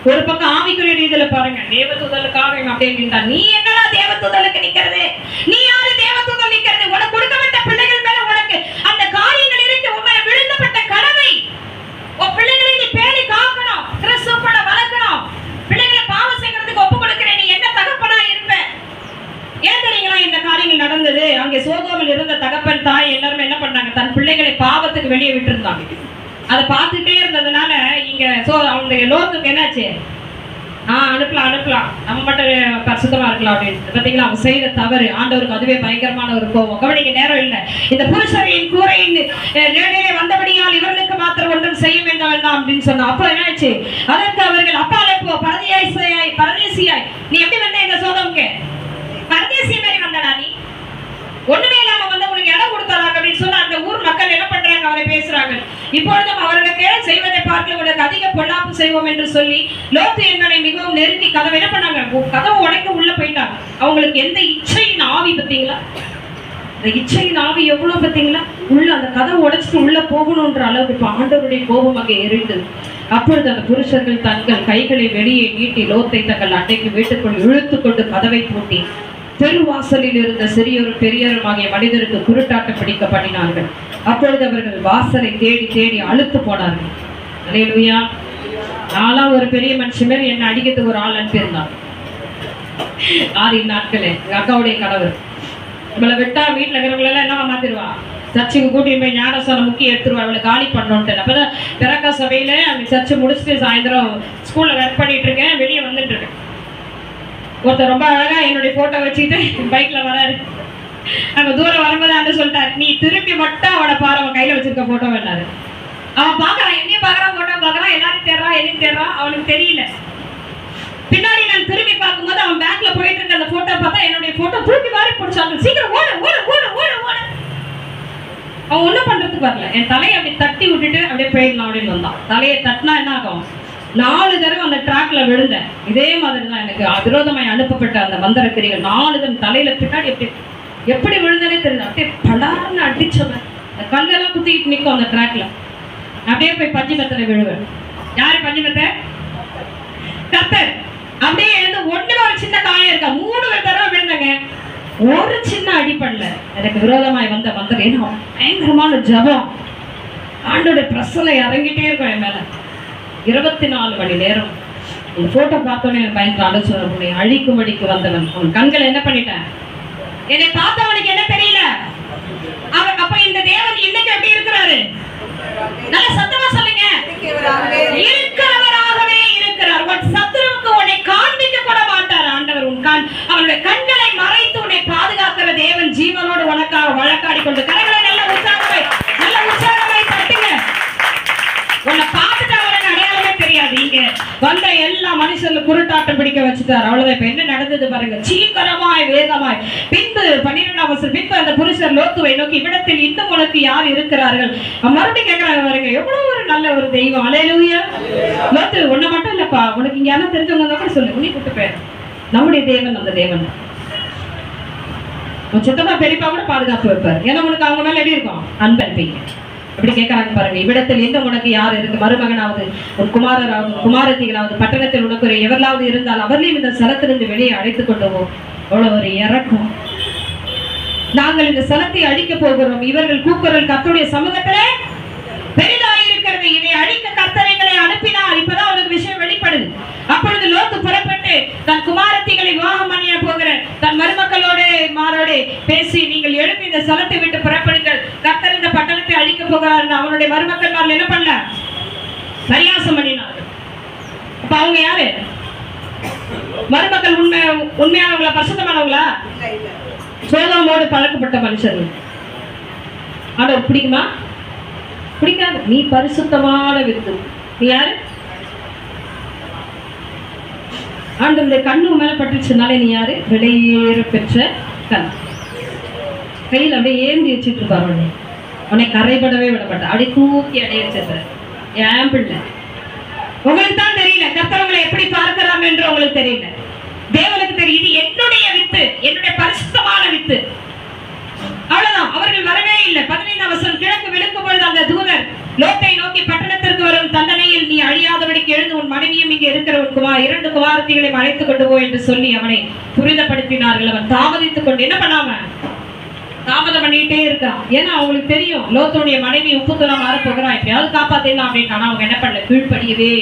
ஒரு பக்கம் ஆவிக்குரிய ரீதியில பாருங்க, தேவதூதலுக்காக அப்படியே நின்றா. நீ என்னடா தேவதூதலுக்கு நிக்கிறது? நீ யாரு தேவதூதல் நிக்கிறது? உனக்கு கொடுக்கப்பட்ட பிள்ளைகள் மேல உனக்கு அந்த காரியங்கள் இருக்கு. உண்மையில விழுந்தப்பட்ட கடமை உன் பிள்ளைகளை நீ பேணி காக்கணும், கிறிஸ்துவோட வளர்க்கணும். பிள்ளைகளை பாவம் செய்யறதுக்கு ஒப்பு கொடுக்கிறேன். நீ என்ன தகப்பனா இருப்ப? ஏன் தெரியுங்களா இந்த காரியங்கள் நடந்தது? அங்கே சோதோமில் இருந்த தகப்பன் தாய் எல்லாருமே என்ன பண்ணாங்க? தன் பிள்ளைகளை பாவத்துக்கு வெளியே விட்டு இருந்தாங்க. அதை பார்த்துட்டே இருந்ததுனால இங்க அவனுடைய லோத்துக்கு என்னாச்சு? அனுப்பலாம், நம்ம மட்டும் பரிசுத்தமா இருக்கலாம் அப்படின்னு. பாத்தீங்களா, அவன் செய்த தவறு. ஆண்டவருக்கு அதுவே பயங்கரமான ஒரு கோபம். கவனிக்க நேரம் இல்லை. இந்த புருஷரின் கூரையின் நேரே வந்தபடியால் இவர்களுக்கு மாத்திரம் ஒன்றும் செய்ய வேண்டாம் அப்படின்னு சொன்னா. அப்போ என்னாச்சு? அதற்கு அவர்கள் அப்பாலே போ, பரதேசியாய் நீ எப்படி வந்த இந்த சோதமுக்கு? பரதேசிய மாதிரி வந்தடா நீ, ஒண்ணுமே இல்லாம வந்து உனக்கு இடம் கொடுத்தாங்க அப்படின்னு சொன்னா அந்த ஊர் மக்கள் என்ன பண்றாங்க? அவரை பேசுறாங்க. இப்பொழுதும் அவர்களுக்கு செய்வதை பார்க்க உனக்கு அதிக பொல்லாப்பு செய்வோம் என்று சொல்லி லோத்து என்பதை மிகவும் நெருங்கி கதவை என்ன பண்ணாங்க? கதவை உடைக்க உள்ள போயிட்டாங்க. அவங்களுக்கு எந்த இச்சையின் ஆவி பார்த்தீங்களா? அந்த இச்சையின் ஆவி எவ்வளவு பார்த்தீங்களா? உள்ள அந்த கதவை உடைச்சிட்டு உள்ள போகணும்ன்ற அளவுக்கு இப்ப ஆண்டவருடைய கோபம் அங்கே எரிந்தது. அப்பொழுது அந்த புருஷர்கள் தங்கள் கைகளை வெளியே நீட்டி லோத்தை தங்கள் அன்னைக்கு வீட்டுக்குள் இழுத்து கொண்டு கதவை பூட்டி தெருவாசலில் இருந்த சிறியோரும் பெரியோரும் ஆகிய மனிதருக்கு குருட்டாட்டம் பிடிக்க பண்ணினார்கள். அப்பொழுது அவர்கள் வாசலை தேடி தேடி அழுத்து போனார்கள். அல்லேலூயா. நான்லாம் ஒரு பெரிய மனுஷன் மேல் என்ன அடிக்கிறதுக்கு ஒரு ஆள் அனுப்பியிருந்தாங்க. 6 நாட்களே எங்க அக்காவுடைய கணவர் நம்மளை விட்டா வீட்டுல இருக்கிறவங்களெல்லாம் என்னவா மாத்திருவா? சர்ச்சுக்கு கூட்டிட்டு போய் ஞானசாலை முக்கிய எடுத்துருவா, அவளை காலி பண்ணோன்ட்டு. அப்பதான் பிறக்கா சபையில அந்த சர்ச்சை முடிச்சுட்டு சாயந்தரம் ஸ்கூல்ல ரன் பண்ணிட்டு இருக்கேன், வெளியே வந்துட்டு இருக்கேன். ஒருத்தர் ரொம்ப அழகா என்னுடைய போட்டோ வச்சுக்கிட்டு பைக்ல வராரு. அங்க தூரம் வரும்போது அந்த சொல்லிட்டாரு, நீ திரும்பி மட்டும் அவனை பாரு, அவன் கையில வச்சிருக்க போட்டோ வேணாரு. அவன் பாக்குறான், என்னையும் பாக்குறான், போட்டோ பாக்குறான், எல்லாரும் தேடுறான், எதையும் தேடுறான், அவனுக்கு தெரியல. பின்னாடி நான் திரும்பி பார்க்கும்போது அவன் பேக்ல போயிட்டு இருக்க அந்த போட்டோ பார்த்தா என்னுடைய போட்டோ தூக்கி வாரி பிடிச்சாங்க. சீக்கிரம் ஓடு ஓடு ஓடு ஓடு ஓடு. அவன் ஒண்ணும் பண்றதுக்கு வரல. என் தலையை அப்படி தட்டி விட்டுட்டு அப்படியே போயிடலாம் அப்படின்னு வந்தான். தலையை தட்டினா என்ன ஆகும்? 4 தடவை அந்த ட்ராக்ல விழுந்தேன். இதே மாதிரி தான் எனக்கு விரோதமாய் அனுப்பப்பட்ட அந்த மந்திரக்கிரிகள் 4 தடவை தலையில பின்னாடி எப்படி விழுந்தனே தெரியல. அப்படியே படார்னு அடிச்சவன். அந்த கல்லெல்லாம் குத்திக்கிட்டு நிற்கும் அந்த ட்ராக்ல. அப்படியே போய் பஞ்சுமெத்தனை விழுவேன். யாரு பஞ்சுமெத்த? கர்த்தர். அப்படியே எழுந்து ஒண்ணுல ஒரு சின்ன காயம் இருக்கா. 3 தடவை விழுந்தங்க, ஒரு சின்ன அடிப்படல. எனக்கு விரோதமாய் வந்த மந்திரம் ஏன்னா பயங்கரமான ஜபம். ஆண்டோட பிரசனை இறங்கிட்டே இருக்கும் என் மேல 24 மணி நேரம். இந்த போட்டோ பார்த்தோன்னே எனக்கு பயங்கர ஆலோசனை. உன்னை அழிக்கும்படிக்கு வந்தவன் உன் கண்களை என்ன பண்ணிட்டேன்? என்னை பார்த்தவனுக்கு என்ன தெரியல. அவன் அப்ப இந்த தேவன் இன்னைக்கு எப்படி இருக்கிறாரு? நல்ல சத்தமா சொல்லுங்க. இருக்கிறவராகவே இருக்கிறார். உன் சத்துருவுக்கு உன்னை காண்பிக்க கூட மாட்டார் ஆண்டவர். அவனுடைய கண்களை மறைத்து உன்னை பாதுகாக்கிற தேவன் ஜீவனோடு உனக்காக வழக்காடி கொண்டு கரங்களை நல்ல உற்சாகமாய் தட்டுங்க. உன்னை பார்த்துட்டு அவனுக்கு அடையாளமே தெரியாது. இங்க வந்த எல்லா மனுஷர்களும் குருட்டாட்டம் பிடிக்க வச்சுட்டார். அவ்வளவுதான். இப்ப என்ன நடந்தது பாருங்க. சீக்கிரமாய் வேகமாய் பின்பு 12ஆம் வசனம், பின்பு அந்த புருஷர் லோத்துவை நோக்கி, இவ்விடத்தில் இன்னும் உனக்கு யார் இருக்கிறார்கள்? மறுபடியும் கேட்கிறாங்க பாருங்க. எவ்வளவு ஒரு நல்ல ஒரு தெய்வம். அல்லேலூயா. லோத்து, உன்னை மட்டும் இல்லப்பா, உனக்கு இங்க யாரும் தெரிஞ்சவங்க கூட சொல்லு, உன்னை கூட்டு போய். நம்முடைய தேவன் அந்த தேவன். சித்தப்பா பெரியப்பா கூட பாதுகாப்பு வைப்பார். ஏன்னா உனக்கு அவங்க மேல எப்படி இருக்கும்? அன்பு அனுப்பிங்க. அப்படி கேட்கறாங்க பாருங்க. இவ்விடத்தில் எந்த உனக்கு யார் இருக்கு? மருமகனாவது உன் குமாரராவது குமாரத்திகளாவது பட்டணத்தில் உனக்கு ஒரு எவராவது இருந்தால் அவர்களையும் இந்த ஸ்தலத்திலிருந்து வெளியே அழைத்துக் கொண்டுவோம். அவ்வளவு ஒரு இறக்கம். நாங்கள் இந்த ஸ்தலத்தை அழிக்க போகிறோம். இவர்கள் கூக்குரல் கர்த்தருடைய சமூகத்திலே பெரிதாயிருக்கிறது. இதை அழிக்க கர்த்தர் எங்களை அனுப்பினார். இப்பதான் அவனுக்கு விஷயம் வெளிப்படுது. அப்பொழுது லோத்து புறப்பட்டு போட்டு தன் குமாரத்திகளை விவாகம் பண்ணிய போகிற தன் மருமக்களோடு மாரோடு பேசி, நீங்கள் எழுப்பி இந்த ஸ்தலத்தை விட்டு புறப்படுங்கள், கர்த்தர் இந்த பட்டணத்தை அழிக்க போகிறார். அவனுடைய மருமக்கள் என்ன பண்ண? பரியாசம் பண்ணினார்கள். அப்ப அவங்க யாரு? மருமக்கள் உண்மையானவங்களா, பரிசுத்தமானவங்களா? சோதோமோடு பழக்கப்பட்ட மனுஷர்கள். ஆண்டவர் பிடிக்குமா? பிடிக்காது. நீ பரிசுத்தமான வித்து. நீ யாரு? ஆண்டவருடைய கண்ணு மேல பட்டுச்சுனாலே நீ யாரு? விலையேற பெற்ற கண். கையில் அப்படியே ஏந்தி வச்சுட்டு இருப்பாரு. உன்னை கரைபடவே விட மாட்டேன், அப்படியே தூக்கி அடைய வச்சிருக்க. ஏன் பிள்ளை? உங்களுக்கு தான் தெரியல கர்த்தர் உங்களை எப்படி பார்க்கிறார் என்று உங்களுக்கு தெரியல. தேவனுக்கு தெரியுது. என்னுடைய வித்து, என்னுடைய பரிசுத்தமான வித்து. அவ்வளவுதான். அவர்கள் வரவே இல்லை. 15ஆம் வசனம், கிழக்கு விழுக்கும் பொழுது அந்த தூதர் லோத்தை நோக்கி, பட்டணத்திற்கு வரும் தண்டனையில் நீ அழியாதபடிக்கு எழுந்து உன் மனைவியும் இங்கே இருக்கிற உன் 2 குமாரத்திகளையும் அழைத்துக் கொண்டு போ என்று சொல்லி அவனை துரிதப்படுத்தினார்கள். அவன் தாமதித்துக் கொண்டு என்ன பண்ணாம தாமதம் பண்ணிட்டே இருக்கான். ஏன்னா அவங்களுக்கு தெரியும் லோத்துடைய மனைவி உப்புத்துலா மாற போகிறான், எப்பயாவது காப்பாத்திடலாம் அப்படின்னு. ஆனா அவங்க என்ன பண்ணல, கீழ்ப்படியவே.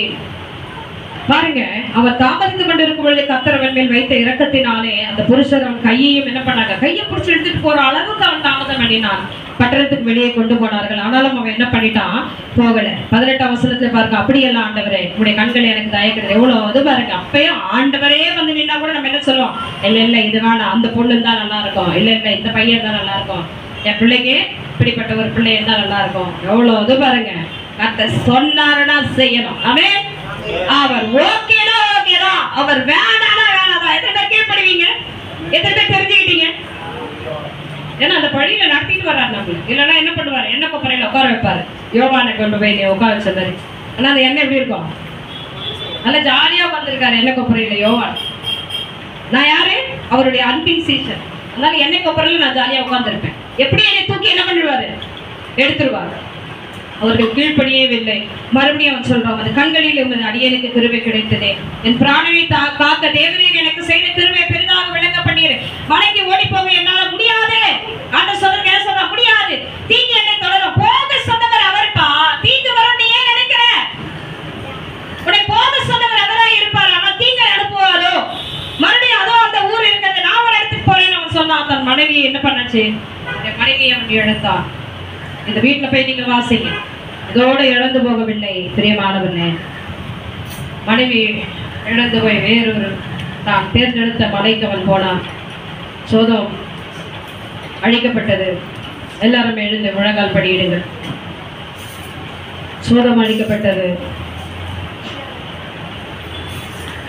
பாருங்க, அவன் தாமதித்துக் கொண்டிருக்கும் பொழுது கர்த்தர் அவன் மேல் வைத்த இரக்கத்தினாலே அந்த புருஷர் அவன் கையையும் என்ன பண்ணாங்க, கையை பிடிச்சி எடுத்துட்டு போற அளவுக்கு அவன் தாமதம் பண்ணினான். பட்டணத்துக்கு வெளியே கொண்டு போனார்கள். ஆனாலும் அவன் என்ன பண்ணிட்டான், போகல. 18ஆம் வசனத்துல பாருங்க, அப்படியெல்லாம் ஆண்டவரே உங்களுடைய கண்கள் எனக்கு தயக்கிறது. எவ்வளவு அது பாருங்க. அப்பயும் ஆண்டவரே வந்து நின்னா கூட நம்ம என்ன சொல்லுவோம், இல்ல இல்ல இது வேணாம், அந்த பொண்ணு தான் நல்லா இருக்கும், இல்ல இல்ல இந்த பையன் தான் நல்லா இருக்கும், என் பிள்ளைக்கு இப்படிப்பட்ட ஒரு பிள்ளை இருந்தா நல்லா இருக்கும். எவ்வளவு அது பாருங்க. கர்த்தர் சொன்னாருன்னா செய்யணும். அவன் அவர் ஓகேனா ஓகேதான், அவர் வேணானா வேணாதான். எத்தனை பேர் கீழ்ப்படுவீங்க? எத்தனை பேர் தெரிஞ்சுக்கிட்டீங்க? ஏன்னா அந்த பழியில நடத்திட்டு வர்றாரு நம்மளுக்கு. இல்லைன்னா என்ன பண்ணுவாரு, எண்ணெய் கொப்பரையில உட்கார வைப்பாரு. யோவானை கொண்டு போய் நீ உட்கார வச்ச மாதிரி. ஆனா அந்த எண்ணெய் எப்படி இருக்கும்? நல்லா ஜாலியா உட்காந்துருக்காரு எண்ணெய் கொப்பரையில யோவான். நான் யாரு? அவருடைய அன்பின் சீசன். அதனால எண்ணெய் கொப்பரையில நான் ஜாலியா உட்காந்துருப்பேன். எப்படி என்னை தூக்கி என்ன பண்ணிடுவாரு, எடுத்துருவாரு. அவர்கள் கீழ்ப்படியவில்லை. மறுபடியும் அவன் சொல்றான், அந்த கண்களில் உமது அடியனுக்கு கிருபை கிடைத்ததே, என் பிராணனை காக்க தேவரீர் எனக்கு செய்த கிருபை பெரிதாக விளங்க பண்ணீர். மலைக்கு ஓடி போக என்னால முடியாது. ஆண்டவர் சொல்றது என்ன சொல்ற, முடியாது. தீங்கு என்னை தொடரும். போக சொன்னவர் அவர்ப்பா, தீங்கு வரும் நீ ஏன் நினைக்கிற? உன்னை போக சொன்னவர் அவரா இருப்பார், ஆனா தீங்கு அனுப்புவாரோ. மறுபடியும் அதோ அந்த ஊர் இருக்கிறது, நான் ஒரு இடத்துக்கு போறேன்னு அவன் சொன்னான். தன் மனைவியை என்ன பண்ணாச்சு, மனைவியை அவன் இழந்தான். இந்த வீட்டுல போய் நீங்க வாசிங்க. இதோட இழந்து போகவில்லை பிரியமானவர்களே. மனைவி இழந்து போய் வேறொரு தான் தேர்ந்தெடுத்த மலைக்கு அவன் போனான். சோதோம் அழிக்கப்பட்டது. எல்லாரும் எழுந்து முழங்கால் படியிடுங்கள். சோதோம் அழிக்கப்பட்டது.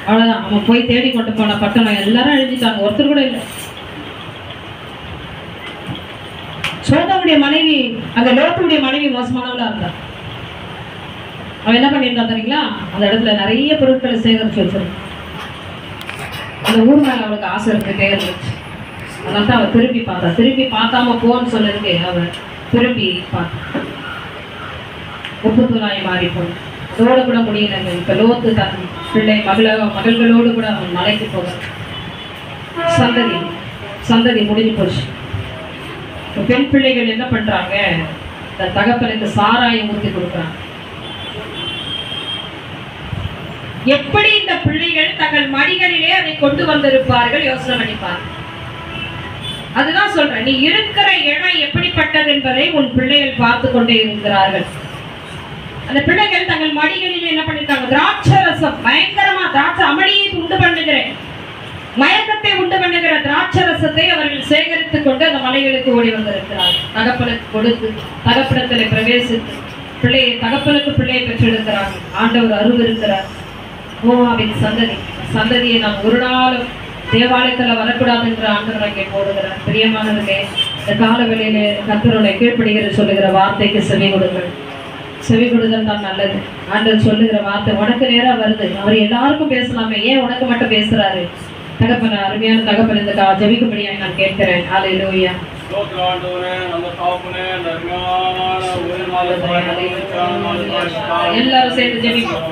அவ்வளவுதான். அவன் போய் தேடி கொண்டு போன பட்டணம் எல்லாரும் அழிஞ்சிட்டாங்க, ஒருத்தர் கூட இல்லை. சோதோமுடைய மனைவி, அங்க லோத்துடைய மனைவி மோசமானவளா இருந்தா. அவன் என்ன பண்ணிருந்தா தெரியுங்களா, அந்த இடத்துல நிறைய பொருட்களை சேகரிச்சு வச்சிருந்தான். அந்த ஊர் மேல அவளுக்கு ஆசை இருந்துட்டே இருந்துச்சு. அதனால அவ திரும்பி பார்த்தா. திரும்பி பார்க்காம போன்னு சொன்னதுக்கு அவ திரும்பி பார்த்தா. உப்புத்துலாய் மாறி போன. அதோட கூட முடியலங்க. இப்ப லோத்து தன் பிள்ளை மகள்களோடு கூட அவன் மலைக்கு போக சந்ததி முடிஞ்சு போச்சு. பெண் பிள்ளைகள் என்ன பண்றாங்க, தன் தகப்பனுக்கு சாராயம் ஊற்றி கொடுக்குறாங்க. எப்படி இந்த பிள்ளைகள் தங்கள் மடிகளிலே அதை கொண்டு வந்திருப்பார்கள், யோசனை பண்ணிப்பார். அதுதான் சொல்றேன், நீ இருக்கிற இடம் எப்படிப்பட்டது என்பதை உன் பிள்ளைகள் பார்த்து கொண்டே இருக்கிறார்கள். அந்த பிள்ளைகள் தங்கள் மடிகளில் என்ன பண்ணிருக்காங்க, திராட்சை ரசம், பயங்கரமா திராட்சை அமளியை உண்டு பண்ணுகிறேன், மயக்கத்தை உண்டு பண்ணுகிற திராட்சை ரசத்தை அவர்கள் சேகரித்துக் கொண்டு அந்த மலைகளுக்கு ஓடி வந்திருக்கிறார்கள். தகப்பனுக்கு கொடுத்து தகப்பனத்திலே பிரவேசித்து தகப்பனுக்கு பிள்ளையை பெற்றெடுக்கிறார்கள். ஆண்டவர் அருவிருக்கிறார். நோவாவின் சந்ததியை நாம் ஒரு நாளும் தேவாலயத்துல வரக்கூடாது என்று ஆண்டவர் அங்கே போடுகிறார். பிரியமானவர்களே, இந்த காலவெளியிலே கர்த்தருடைய கீழ்ப்படுகிற சொல்லுகிற வார்த்தைக்கு செவி கொடுங்கள். செவி கொடுதல் தான் நல்லது. ஆண்டவர் சொல்லுகிற வார்த்தை உனக்கு நேரா வருது. அவர் எல்லாருக்கும் பேசலாமே, ஏன் உனக்கு மட்டும் பேசுறாரு? தகப்பன, அருமையான தகப்பன், இந்த ஜெபிக்கும்படியாக நான் கேட்கிறேன். ஹல்லேலூயா. எல்லாரும் சேர்ந்து ஜெபிப்போம்.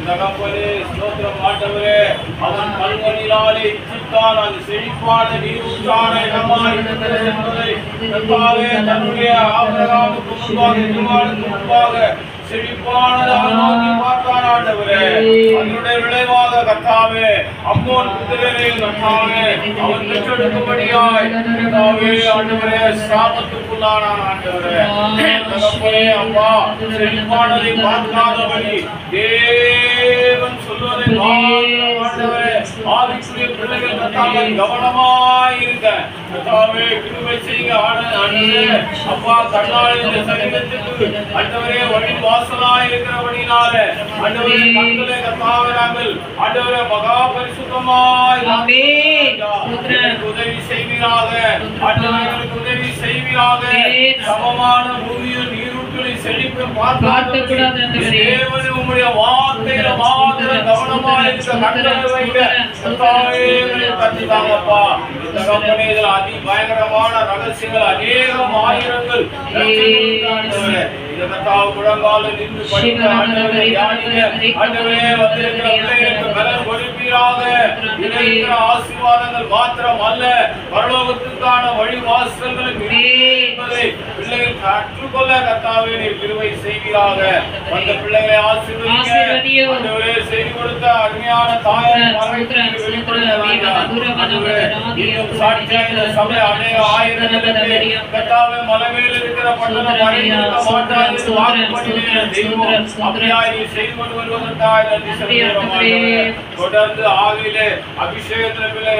தகப்பனே ஸ்தோத்திரம் ஆண்டவரே. அவன் கண்களினாலே இச்சித்தான் அது செழிப்பான நீரூற்றான இடமாய் இருக்கிறது என்பதை கர்த்தாவே தன்னுடைய ஆபிரகாமுக்கு முன்பாக எஜமானுக்கு முன்பாக செழிப்பானதாக நோக்கி பார்த்தான் ஆண்டவரே. அதனுடைய விளைவாக கர்த்தாவே அம்மோன் புத்திரரே கர்த்தாவே அவன் பெற்றெடுக்கும்படியாய் கர்த்தாவே ஆண்டவரே சாபத்துக்குள்ளானான் ஆண்டவரே. தகப்பனே அப்பா செழிப்பானதை பார்க்காதபடி தேவன் சொல்வதை ஆண்டவரே ஆவிக்குரிய பிள்ளைகள் கர்த்தாவே கவனமாய் இருக்க கர்த்தாவே கிருபை செய்யுங்க ஆண்டவரே. அப்பா கண்ணால் இந்த சரீரத்துக்கு ஆண்டவரே வழி வாசலாய் இருக்கிறபடினாலே ஆண்டவரே கண்களை கர்த்தாவே நாங்கள் ஆண்டவரே மகா பரிசுத்தமாய் உதவி செய்வீராக ஆண்டவர்களுக்கு உதவி செய்வீராக. சமமான பூமியில் நீரூற்றுகளை செழிப்பு பார்க்கக்கூடாது தேவனே உம்முடைய வார்த்தையில மாத்திரம் கவனமாய் இருக்க கண்களை வைக்க கர்த்தாவே கற்றுத்தாங்கப்பா. இந்த கம்பெனி இதில் அதிபயங்கரமான ரகசியங்கள் அநேகம் ஆயிரங்கள் முழங்கால நின்று படித்த ஆண்டவரே தியானிக்க ஆண்டவரே வந்திருக்கிற பிள்ளைகளுக்கு பலன் கொடுப்பீராக. இருக்கிற ஆசீர்வாதங்கள் மாத்திரம் அல்ல பரலோகத்துக்கான வழிவாசல்களுக்கு என்பதை பிள்ளைகள் கற்றுக்கொள்ள கர்த்தாவே நீர் கிருபை செய்வீராக. அந்த பிள்ளைகளை ஆசீர்வதிக்க ஆண்டவரே செய்து கொடுத்த அருமையான தாயார் சாட்சியாக இந்த சபை அநேக ஆயிரங்களுக்கு கர்த்தாவே மலைமேல் இருக்கிற பட்டணம் அறிந்திருக்க மாட்டார் தொடர்ந்து ஆவிலே அபிஷேகத்திலே